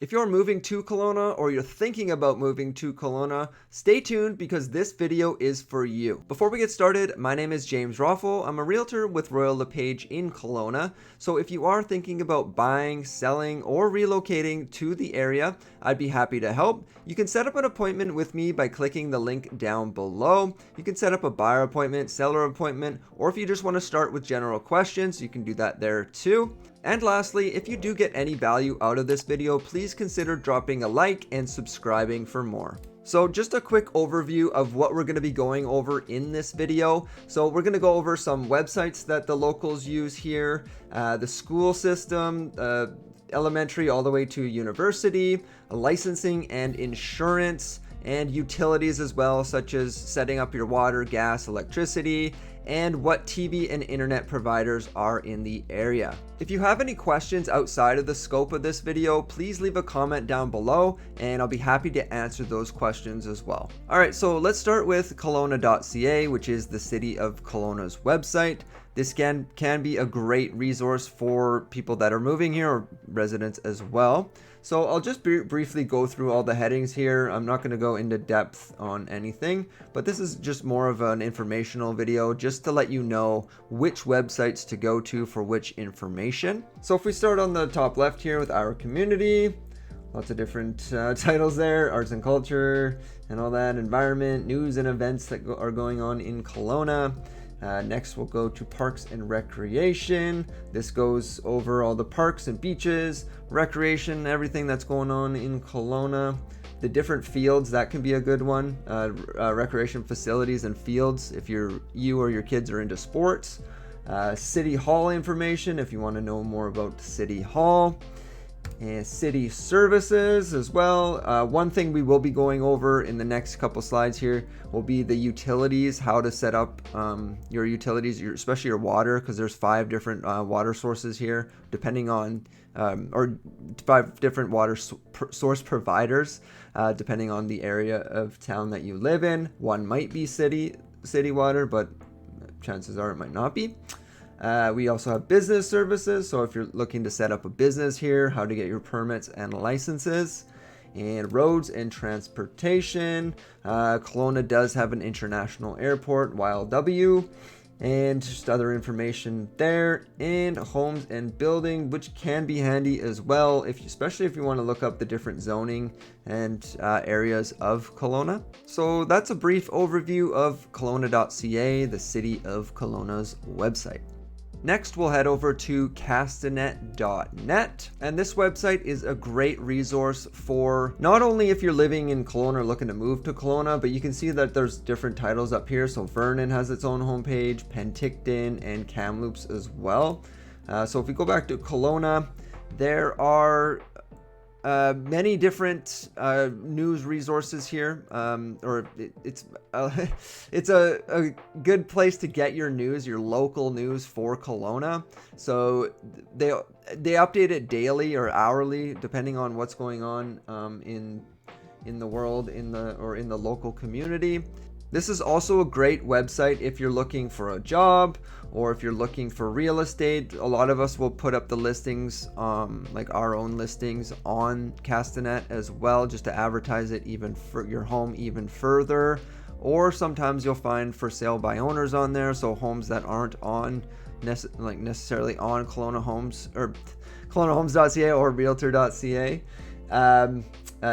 If you're moving to Kelowna or you're thinking about moving to Kelowna, stay tuned because this video is for you. Before we get started, my name is James Roffel. I'm a realtor with Royal LePage in Kelowna. So if you are thinking about buying, selling, or relocating to the area, I'd be happy to help. You can set up an appointment with me by clicking the link down below. You can set up a buyer appointment, seller appointment, or if you just want to start with general questions, you can do that there too. And lastly, if you do get any value out of this video, please consider dropping a like and subscribing for more. So just a quick overview of what we're going to be going over in this video. So we're going to go over some websites that the locals use here, the school system, elementary all the way to university, licensing and insurance, and utilities as well, such as setting up your water, gas, electricity, and what TV and internet providers are in the area. If you have any questions outside of the scope of this video, please leave a comment down below and I'll be happy to answer those questions as well. Alright, so let's start with Kelowna.ca, which is the City of Kelowna's website. This can be a great resource for people that are moving here or residents as well. So I'll just briefly go through all the headings here. I'm not going to go into depth on anything, but this is just more of an informational video just to let you know which websites to go to for which information. So if we start on the top left here with our community, lots of different titles there, arts and culture and all that, environment, news and events that are going on in Kelowna. Next we'll go to parks and recreation. This goes over all the parks and beaches, recreation, everything that's going on in Kelowna. The different fields, that can be a good one. Recreation facilities and fields if you or your kids are into sports. City Hall information if you want to know more about City Hall. And city services as well. One thing we will be going over in the next couple slides here will be the utilities, how to set up your utilities, especially your water, because there's 5 different water sources here, depending on, or 5 different water source providers, depending on the area of town that you live in. One might be city water, but chances are it might not be. We also have business services, so if you're looking to set up a business here, how to get your permits and licenses, and roads and transportation. Kelowna does have an international airport, YLW, and just other information there, and homes and building, which can be handy as well, especially if you want to look up the different zoning and areas of Kelowna. So that's a brief overview of Kelowna.ca, the City of Kelowna's website. Next, we'll head over to Castanet.net, and this website is a great resource for not only if you're living in Kelowna or looking to move to Kelowna, but you can see that there's different titles up here. So Vernon has its own homepage, Penticton, and Kamloops as well. So if we go back to Kelowna, there are many different news resources here, it's a good place to get your news, your local news for Kelowna. So they update it daily or hourly, depending on what's going on in the world, in the local community. This is also a great website if you're looking for a job or if you're looking for real estate. A lot of us will put up the listings, like our own listings on Castanet as well, just to advertise it even for your home even further. Or sometimes you'll find for sale by owners on there, so homes that aren't on necessarily on Kelowna Homes or KelownaHomes.ca or Realtor.ca.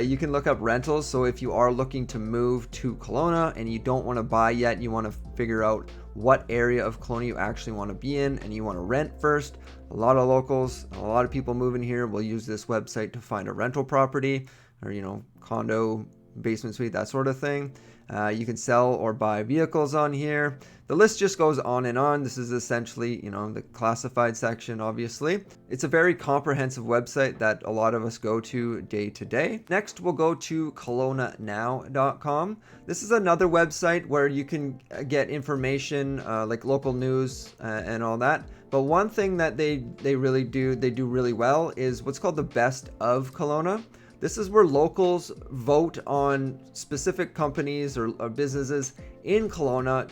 You can look up rentals. So if you are looking to move to Kelowna and you don't want to buy yet, you want to figure out what area of Kelowna you actually want to be in and you want to rent first. A lot of locals, a lot of people moving here will use this website to find a rental property or, condo, basement suite, that sort of thing. You can sell or buy vehicles on here. The list just goes on and on. This is essentially, the classified section, obviously. It's a very comprehensive website that a lot of us go to day to day. Next, we'll go to KelownaNow.com. This is another website where you can get information like local news and all that. But one thing that they do really well is what's called the Best of Kelowna. This is where locals vote on specific companies or businesses in Kelowna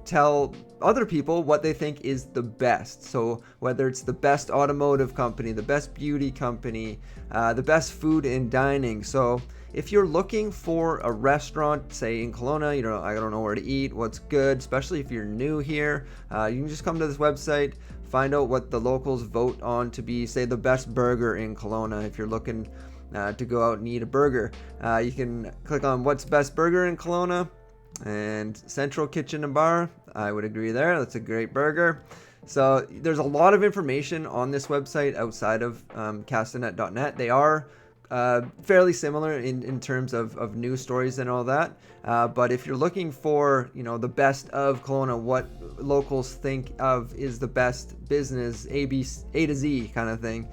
tell other people what they think is the best. So whether it's the best automotive company, the best beauty company, the best food and dining. So if you're looking for a restaurant, say in Kelowna, I don't know where to eat, what's good, especially if you're new here, you can just come to this website, find out what the locals vote on to be, say, the best burger in Kelowna. If you're looking to go out and eat a burger, you can click on what's best burger in Kelowna, and Central Kitchen and Bar, I would agree there. That's a great burger. So there's a lot of information on this website outside of Catchment.Net. They are fairly similar in terms of news stories and all that. But if you're looking for, the best of Kelowna, what locals think of is the best business, A to Z kind of thing,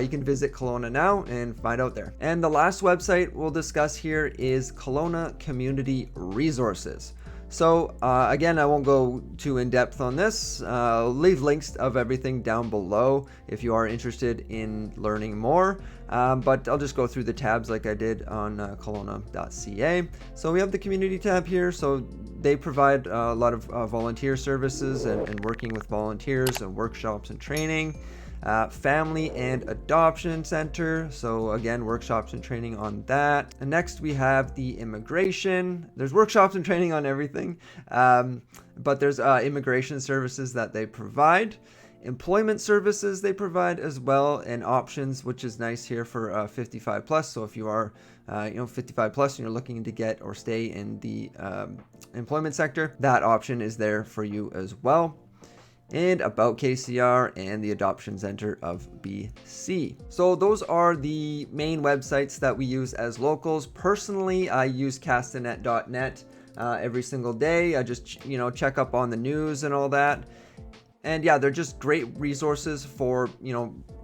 you can visit Kelowna now and find out there. And the last website we'll discuss here is Kelowna Community Resources. So again, I won't go too in depth on this. I'll leave links of everything down below if you are interested in learning more. But I'll just go through the tabs like I did on Kelowna.ca. So we have the community tab here. So they provide a lot of volunteer services and working with volunteers and workshops and training. Family and Adoption Center, so again, workshops and training on that. And next we have the immigration. There's workshops and training on everything, but there's immigration services that they provide, employment services they provide as well, and options, which is nice here for 55 plus. So if you are 55 plus and you're looking to get or stay in the employment sector, that option is there for you as well. And about KCR and the Adoption Center of BC. So those are the main websites that we use as locals. Personally, I use Catchment.Net every single day. I just check up on the news and all that. And yeah, they're just great resources for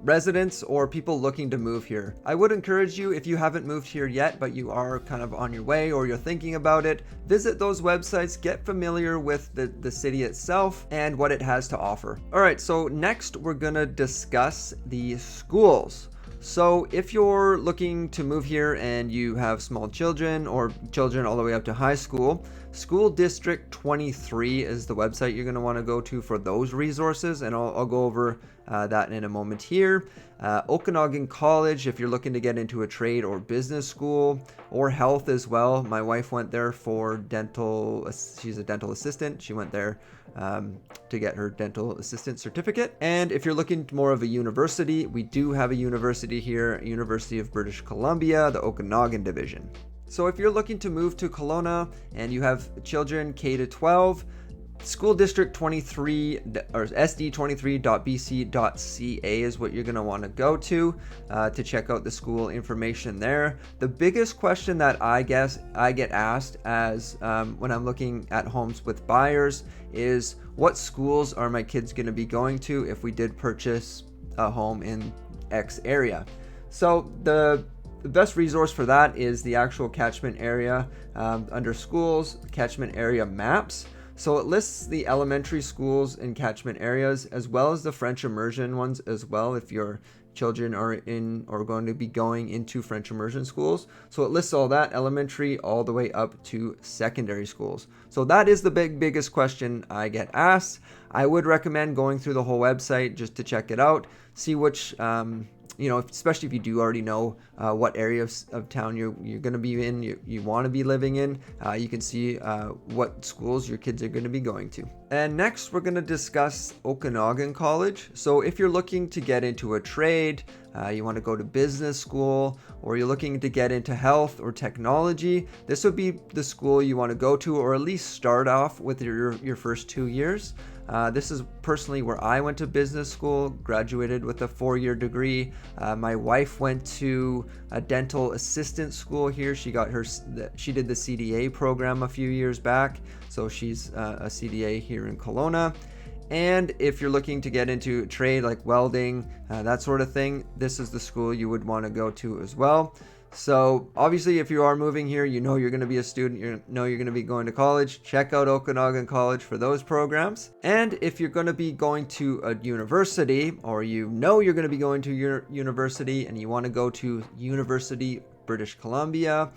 residents or people looking to move here. I would encourage you, if you haven't moved here yet, but you are kind of on your way or you're thinking about it, visit those websites, get familiar with the city itself and what it has to offer. All right, so next we're gonna discuss the schools. So if you're looking to move here and you have small children or children all the way up to high school, School District 23 is the website you're going to want to go to for those resources, and I'll go over that in a moment here. Okanagan College, if you're looking to get into a trade or business school, or health as well. My wife went there for dental. She's a dental assistant. She went there to get her dental assistant certificate. And if you're looking more of a university, we do have a university here, University of British Columbia, the Okanagan division. So if you're looking to move to Kelowna and you have children K to 12, School District 23 or sd23.bc.ca is what you're going to want to go to check out the school information there. The biggest question that I get asked as when I'm looking at homes with buyers is, what schools are my kids going to be going to if we did purchase a home in X area? So the best resource for that is the actual catchment area under schools, catchment area maps. So it lists the elementary schools in catchment areas as well as the French immersion ones as well if your children are in or going to be going into French immersion schools. So it lists all that, elementary all the way up to secondary schools. So that is the biggest question I get asked. I would recommend going through the whole website just to check it out, see which especially if you do already know what area of town you're going to be in, you want to be living in, you can see what schools your kids are going to be going to. And next we're going to discuss Okanagan College. So if you're looking to get into a trade, you want to go to business school, or you're looking to get into health or technology, this would be the school you want to go to, or at least start off with your first 2 years. This is personally where I went to business school, graduated with a 4-year degree. My wife went to a dental assistant school here. She did the CDA program a few years back, so she's a CDA here in Kelowna. And if you're looking to get into trade like welding, that sort of thing, this is the school you would want to go to as well. So obviously if you are moving here, you're going to be a student, you're going to be going to college, check out Okanagan College for those programs. And if you're going to be going to a university, or you're going to be going to your university and you want to go to University British Columbia,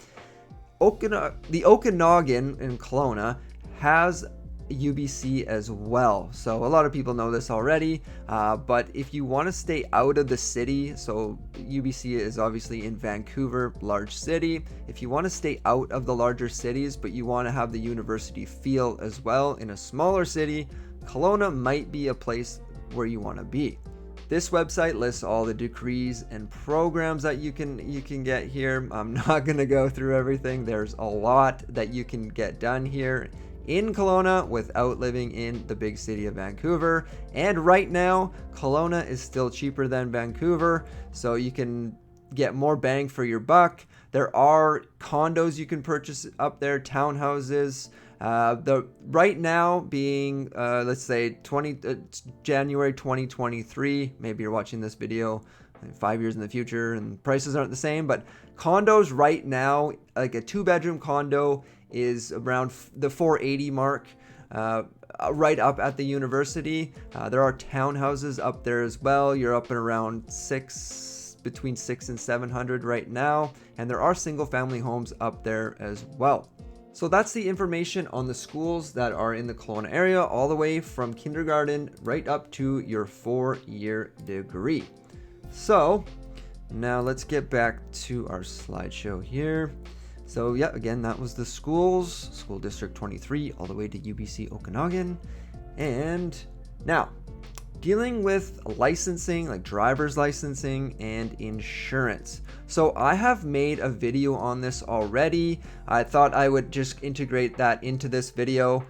the Okanagan in Kelowna has UBC as well. So a lot of people know this already, but if you want to stay out of the city, so UBC is obviously in Vancouver, large city. If you want to stay out of the larger cities, but you want to have the university feel as well in a smaller city, Kelowna might be a place where you want to be. This website lists all the degrees and programs that you can get here. I'm not going to go through everything. There's a lot that you can get done here in Kelowna without living in the big city of Vancouver. And right now, Kelowna is still cheaper than Vancouver, so you can get more bang for your buck. There are condos you can purchase up there, townhouses. Right now being let's say January 2023, maybe you're watching this video 5 years in the future and prices aren't the same, but condos right now, like a 2-bedroom condo is around the 480 mark, right up at the university. There are townhouses up there as well. You're up and around between 600 and 700 right now, and there are single family homes up there as well. So that's the information on the schools that are in the Kelowna area, all the way from kindergarten right up to your 4-year degree. So now let's get back to our slideshow here. So yeah, again, that was the schools, School District 23 all the way to UBC Okanagan. And now, dealing with licensing, like driver's licensing and insurance. So I have made a video on this already. I thought I would just integrate that into this video.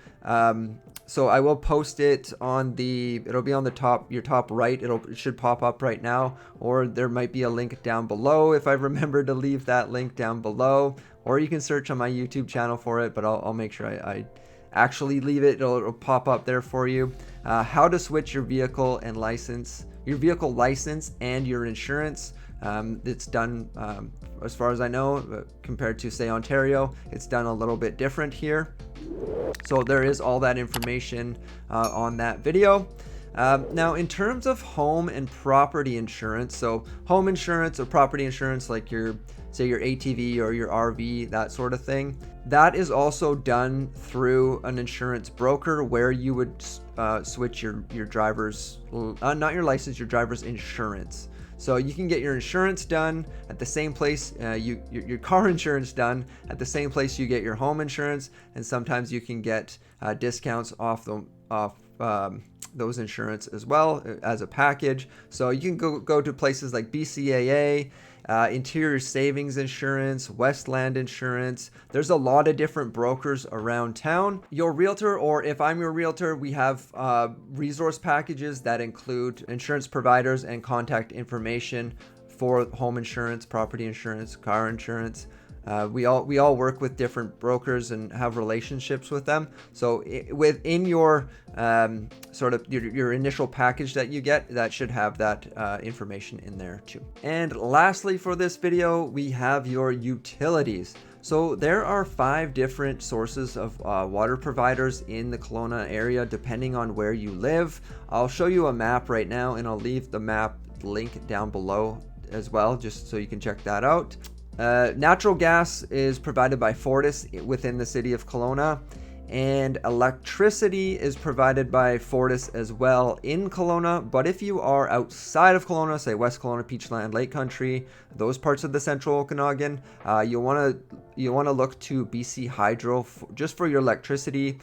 So I will post it on it'll be on the top, your top right. It should pop up right now, or there might be a link down below if I remember to leave that link down below, or you can search on my YouTube channel for it, but I'll make sure I actually leave it. It'll pop up there for you. How to switch your vehicle license and your insurance. It's done, as far as I know, compared to say Ontario, it's done a little bit different here. So there is all that information on that video. Now, in terms of home and property insurance, so home insurance or property insurance, like your ATV or your RV, that sort of thing, that is also done through an insurance broker, where you would switch your driver's, not your license, your driver's insurance. So you can get your insurance done at the same place, your car insurance done at the same place you get your home insurance, and sometimes you can get discounts off those insurance as well as a package. So you can go to places like BCAA, Interior Savings Insurance, Westland Insurance. There's a lot of different brokers around town. Your realtor, or if I'm your realtor, we have resource packages that include insurance providers and contact information for home insurance, property insurance, car insurance. We all work with different brokers and have relationships with them. So within your sort of your initial package that you get, that should have that information in there too. And lastly, for this video, we have your utilities. So there are 5 different sources of water providers in the Kelowna area, depending on where you live. I'll show you a map right now, and I'll leave the map link down below as well, just so you can check that out. Natural gas is provided by Fortis within the city of Kelowna, and electricity is provided by Fortis as well in Kelowna. But if you are outside of Kelowna, say West Kelowna, Peachland, Lake Country, those parts of the central Okanagan, you'll want to look to BC Hydro just for your electricity.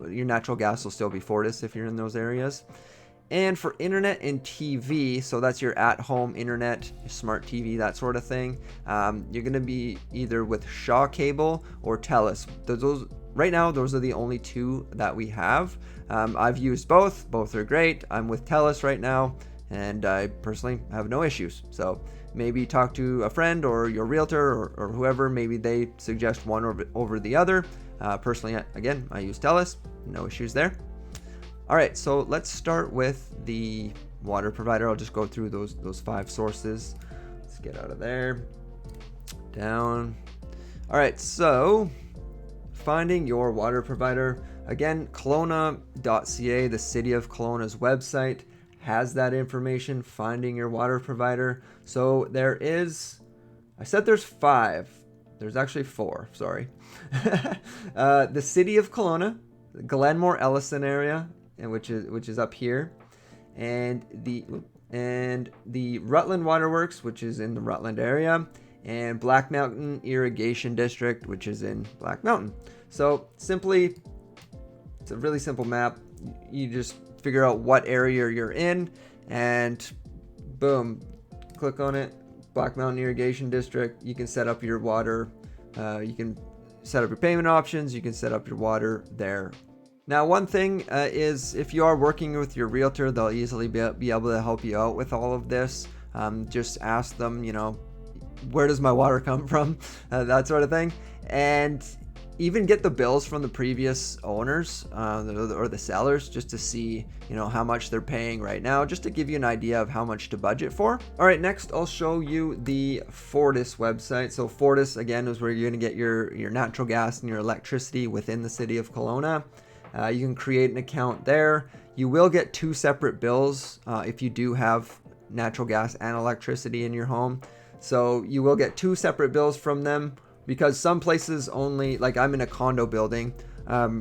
Your natural gas will still be Fortis if you're in those areas. And for internet and TV, so that's your at-home internet, your smart TV, that sort of thing, you're going to be either with Shaw Cable or TELUS. Right now, those are the only 2 that we have. I've used both. Both are great. I'm with TELUS right now, and I personally have no issues. So maybe talk to a friend or your realtor or whoever. Maybe they suggest one over the other. Personally, again, I use TELUS. No issues there. All right, so let's start with the water provider. I'll just go through those 5 sources. Let's get out of there. Down. All right, so finding your water provider. Again, Kelowna.ca, the city of Kelowna's website, has that information, finding your water provider. So I said there's 5. There's actually 4, sorry. The city of Kelowna, Glenmore Ellison area, and which is up here, and the Rutland Waterworks, which is in the Rutland area, and Black Mountain Irrigation District, which is in Black Mountain. So simply, it's a really simple map. You just figure out what area you're in, and boom, click on it. Black Mountain Irrigation District. You can set up your water. You can set up your payment options. You can set up your water there. Now, one thing is if you are working with your realtor, they'll easily be able to help you out with all of this. Just ask them, where does my water come from? That sort of thing. And even get the bills from the previous owners or the sellers, just to see, how much they're paying right now, just to give you an idea of how much to budget for. All right, next I'll show you the Fortis website. So Fortis, again, is where you're going to get your natural gas and your electricity within the city of Kelowna. You can create an account there. You will get 2 separate bills if you do have natural gas and electricity in your home. So you will get 2 separate bills from them, because some places only, like I'm in a condo building,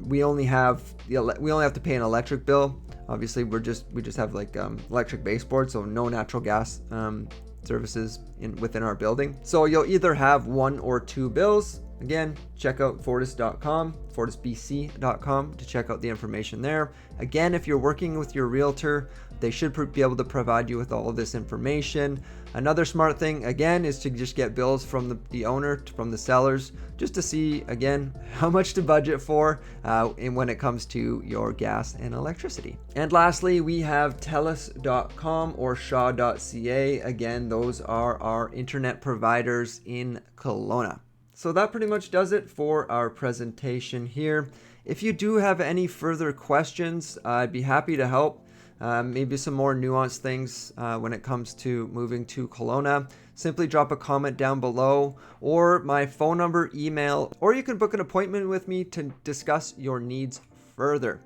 we only have to pay an electric bill. Obviously, we just have like electric baseboard, so no natural gas services within our building. So you'll either have 1 or 2 bills. Again, check out fortis.com, fortisbc.com to check out the information there. Again, if you're working with your realtor, they should be able to provide you with all of this information. Another smart thing, again, is to just get bills from the owner, from the sellers, just to see, again, how much to budget for when it comes to your gas and electricity. And lastly, we have telus.com or shaw.ca. Again, those are our internet providers in Kelowna. So that pretty much does it for our presentation here. If you do have any further questions, I'd be happy to help. Maybe some more nuanced things when it comes to moving to Kelowna. Simply drop a comment down below, or my phone number, email, or you can book an appointment with me to discuss your needs further.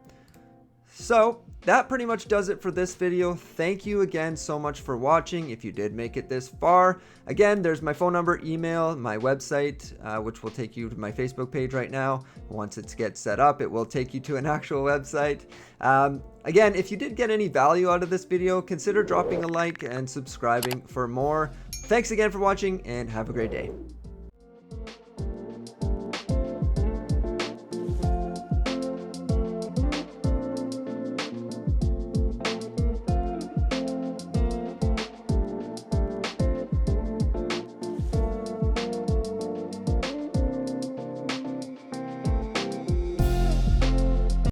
So that pretty much does it for this video. Thank you again so much for watching. If you did make it this far, again, there's my phone number, email, my website, which will take you to my Facebook page right now. Once it gets set up, it will take you to an actual website. Again, if you did get any value out of this video, consider dropping a like and subscribing for more. Thanks again for watching, and have a great day.